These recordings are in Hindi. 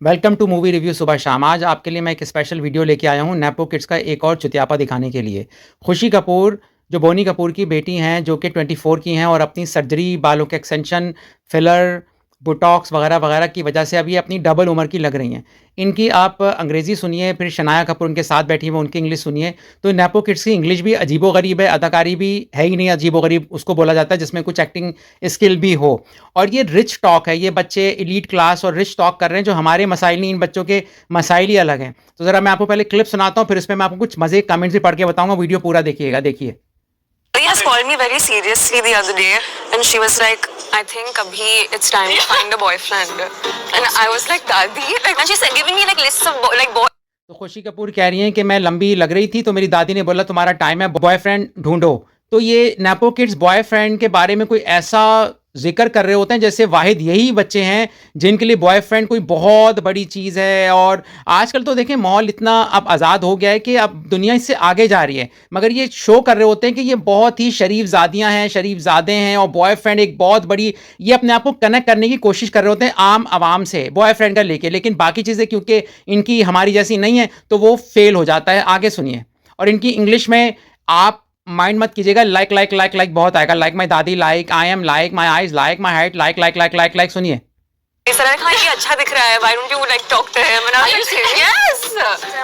वेलकम टू मूवी रिव्यू सुबह शाम। आज आपके लिए मैं एक स्पेशल वीडियो लेके आया हूँ नेपो किड्स का एक और चुतियापा दिखाने के लिए। खुशी कपूर जो बोनी कपूर की बेटी हैं, जो कि 24 की हैं और अपनी सर्जरी, बालों के एक्सटेंशन, फिलर, बोटॉक्स वगैरह वगैरह की वजह से अभी अपनी डबल उम्र की लग रही हैं। इनकी आप अंग्रेज़ी सुनिए, फिर शनाया कपूर उनके साथ बैठी हुई उनकी इंग्लिश सुनिए। तो नेपो किड्स की इंग्लिश भी अजीबो-गरीब है, अदाकारी भी है ही नहीं, अजीबो-गरीब उसको बोला जाता है जिसमें कुछ एक्टिंग स्किल भी हो। और ये रिच टॉक है, ये बच्चे एलीट क्लास और रिच टॉक कर रहे हैं, जो हमारे मसाइल नहीं, इन बच्चों के मसाइल ही अलग हैं। तो ज़रा मैं आपको पहले क्लिप सुनाता हूँ, फिर इसमें मैं आपको कुछ मज़े कमेंट्स भी पढ़ के बताऊँगा। वीडियो पूरा देखिएगा, देखिए। Has called me very seriously the other day, and she was like, "I think abhi it's time to find a boyfriend." And I was like, "Dadi," like, and she's giving me like lists of boys. तो खुशी कपूर कह रही हैं कि मैं लंबी लग रही थी तो मेरी दादी ने बोला तुम्हारा टाइम है, बॉयफ्रेंड ढूंढो। तो ये नेपो किड्स बॉयफ्रेंड के बारे में कोई ऐसा जिक्र कर रहे होते हैं जैसे वाहिद यही बच्चे हैं जिनके लिए बॉयफ्रेंड कोई बहुत बड़ी चीज़ है। और आजकल तो देखें माहौल इतना अब आज़ाद हो गया है कि अब दुनिया इससे आगे जा रही है, मगर ये शो कर रहे होते हैं कि ये बहुत ही शरीफ ज़ादियाँ हैं, शरीफ ज़ादे हैं, और बॉयफ्रेंड एक बहुत बड़ी, ये अपने आप को कनेक्ट करने की कोशिश कर रहे होते हैं आम आवाम से बॉयफ्रेंड का लेके। लेकिन बाकी चीज़ें क्योंकि इनकी हमारी जैसी नहीं है तो वो फेल हो जाता है। आगे सुनिए। और इनकी इंग्लिश में आप माइंड मत कीजिएगा, लाइक लाइक लाइक लाइक बहुत आएगा, लाइक माई दादी, like I am, like my eyes, like my height, like like like like like. सुनिए। He said, "हाँ ये अच्छा दिख रहा है. Why don't you like talk to him?" And I was like, "Yes."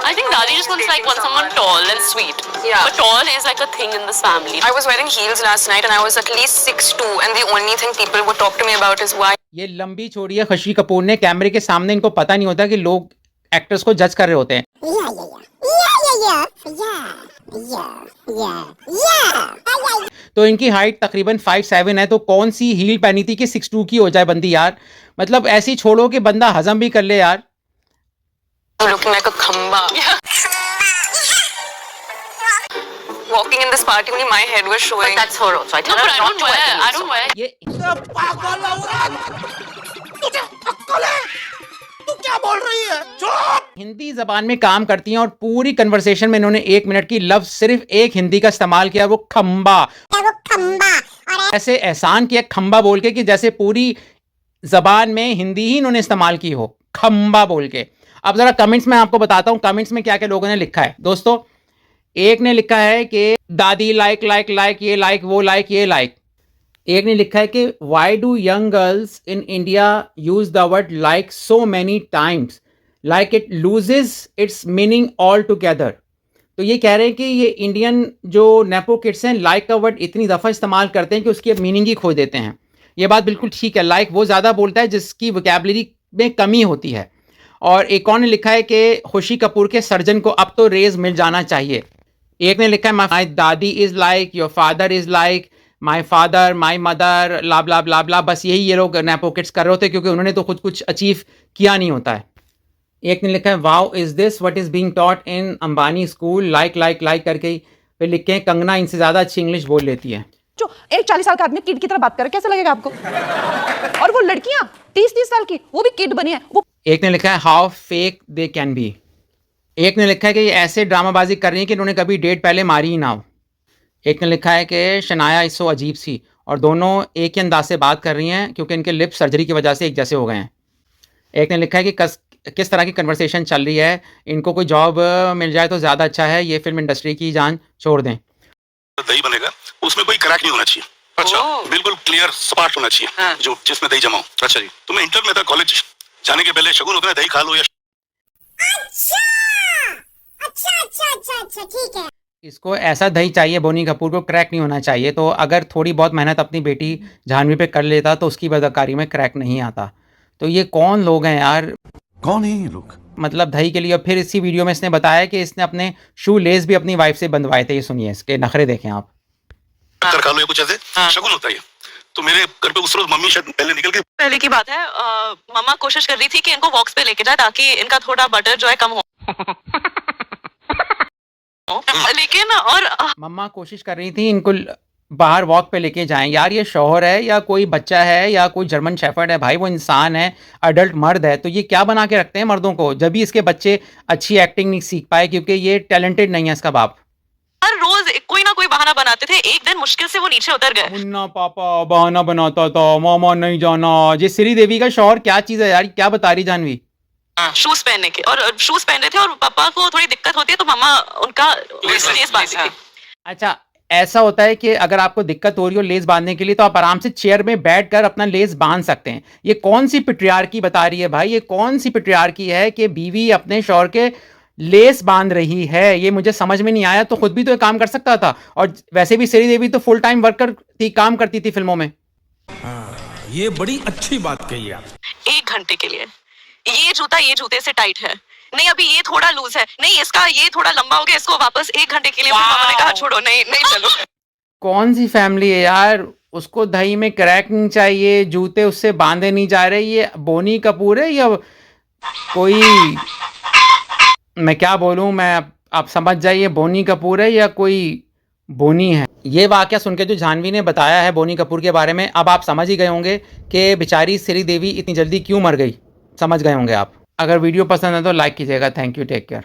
I think Dadi just wants like someone tall and sweet. Yeah. But tall is like a thing in this family. I was wearing heels last night, and I was at least 6'2", and the only thing people would talk to me about is why. ये लंबी छोड़ी है खुशी कपूर ने, कैमरे के सामने इनको पता नहीं होता कि लोग एक्टर्स को जज कर रहे होते हैं। तो इनकी हाइट तकरीबन 5'7" है, तो कौन सी हील पहनी थी कि 6'2" की हो जाए बंदी यार। मतलब ऐसी छोड़ो कि बंदा हजम भी कर ले यार। Looking like a khamba. Walking in this party, only my head was showing. But that's her also. I tell No, her but I not don't to wear. wear I don't wear. ये हिंदी जबान में काम करती हैं और पूरी कन्वर्सेशन में इन्होंने 1 मिनट की लफ्ज सिर्फ एक हिंदी का इस्तेमाल किया, वो खंबा। और ऐसे एहसान किया खंबा बोल के कि जैसे पूरी जबान में हिंदी ही इन्होंने इस्तेमाल की हो, खंबा बोल के। अब जरा कमेंट्स में आपको बताता हूँ कमेंट्स में क्या क्या लोगों ने लिखा है। दोस्तों, एक ने लिखा है कि दादी लाइक लाइक लाइक, ये लाइक, वो लाइक, ये लाइक। एक ने लिखा है कि why do young girls in India use the word like so many times, like it loses it's meaning all together. तो ये कह रहे हैं कि ये इंडियन जो नेपो किड्स हैं लाइक का वर्ड इतनी दफ़ा इस्तेमाल करते हैं कि उसकी मीनिंग ही खो देते हैं। ये बात बिल्कुल ठीक है, लाइक वो ज़्यादा बोलता है जिसकी वोकैबुलरी में कमी होती है। और एक और ने लिखा है कि खुशी कपूर के सर्जन को अब तो रेज मिल जाना चाहिए। एक ने लिखा है my dadi is like, your father is like, my father, my mother, la blah blah blah. बस यही ये लोग नेपो किड्स कर रहे होते हैं क्योंकि उन्होंने तो खुद कुछ अचीव किया नहीं होता है। एक ने लिखा है wow is this what is being taught in Ambani school, like like like करके ही। फिर लिखे हैं कंगना इनसे ज़्यादा अच्छी इंग्लिश बोल लेती है। जो एक 40 साल का आदमी किड की तरह बात करे, कैसा लगेगा आपको? और वो लड़कियां 30-30 साल की, वो भी किड बनी है। वो एक ने लिखा है how fake they can be. एक ने लिखा है कि ये ऐसे ड्रामाबाजी कर रही है कि इन्होंने कभी डेट पहले मारी ही ना हो। एक ने लिखा है कि शनाया इस सो अजीब सी, और दोनों एक ही अंदाज से बात कर रही हैं क्योंकि इनके लिप सर्जरी की वजह से एक जैसे हो गए हैं। एक ने लिखा है कि किस तरह की कन्वर्सेशन चल रही है, इनको कोई जॉब मिल जाए तो ज़्यादा अच्छा है, ये फिल्म इंडस्ट्री की जान छोड़ दें। दही बनेगा उसमें कोई क्रैक नहीं होना चाहिए। अच्छा, बिल्कुल क्लियर सपाट होना चाहिए। हाँ। जो जिसमें दही जमा हो। अच्छा जी, तो मैं इंटर में था, कॉलेज जाने के पहले शगुन होता है दही खा लो या अच्छा ठीक है। इसको ऐसा दही चाहिए, बोनी कपूर को क्रैक नहीं होना चाहिए। तो अगर थोड़ी बहुत मेहनत अपनी बेटी जाह्नवी पे कर लेता तो उसकी अदाकारी में क्रैक नहीं आता। तो ये कौन लोग हैं यार, कौन है ये लोग? मतलब दही के लिए। और फिर इसी वीडियो में इसने बताया कि इसने अपने शू लेस भी अपनी वाइफ से बंधवाए थे। ये सुनिए, इसके नखरे देखें आप। कर खा लो या कुछ ऐसे शगुन होता है। तो मेरे घर पे उस रोज मम्मी शायद पहले निकल के पहले की बात है, मम्मा कोशिश कर रही थी कि इनको वॉक्स पे लेके जाए ताकि इनका थोड़ा बटर जो है कम हो। लेकिन और मम्मा कोशिश कर रही थी इनको बाहर वॉक पे लेके जाएं। यार ये शौहर है या कोई बच्चा है या कोई जर्मन शेफर्ड है, भाई वो इंसान है, अडल्ट मर्द है। तो ये क्या बना के रखते हैं मर्दों को, जब भी इसके बच्चे अच्छी एक्टिंग नहीं सीख पाए क्योंकि ये टैलेंटेड नहीं है इसका बाप। हर रोज कोई ना कोई बहाना बनाते थे। एक दिन मुश्किल से वो नीचे उतर गए। मुन्ना पापा बहाना बनाता था, मामा नहीं जाना। ये श्री देवी का शौहर क्या चीज़ है यार, क्या बता रही जानवी। शूज पहनने के, और शूज पहन रहे थे और पापा को थोड़ी दिक्कत होती है तो मम्मा उनका लेस बांधती थी। अच्छा, ऐसा होता है कि अगर आपको दिक्कत हो रही हो लेस बांधने के लिए तो आप आराम से चेयर में बैठकर अपना लेस बांध सकते हैं। ये कौन सी पेट्रियार्की बता रही है भाई, ये कौन सी पेट्रियार्की है कि बीवी अपने शौहर के लेस बांध रही है? ये मुझे समझ में नहीं आया। तो खुद भी तो ये काम कर सकता था, और वैसे भी श्री देवी तो फुल टाइम वर्कर थी, काम करती थी फिल्मों में। ये बड़ी अच्छी बात कही आप। 1 घंटे के लिए ये जूता ये जूते से टाइट है, नहीं अभी ये थोड़ा लूज है, नहीं इसका ये थोड़ा लंबा हो गया, इसको वापस 1 घंटे के लिए। फिर मामा ने कहा छोड़ो, नहीं नहीं चलो। कौन सी फैमिली है यार? उसको दही में क्रैक नहीं चाहिए, जूते उससे बांधे नहीं जा रहे। ये बोनी कपूर है या कोई, मैं क्या बोलूं, मैं आप समझ जाइए, बोनी कपूर है या कोई बोनी है। ये वाकया सुन के जो जानवी ने बताया है बोनी कपूर के बारे में, अब आप समझ ही गए होंगे कि बेचारी श्री देवी इतनी जल्दी क्यों मर गई। समझ गए होंगे आप। अगर वीडियो पसंद है तो लाइक कीजिएगा। Thank you, take care.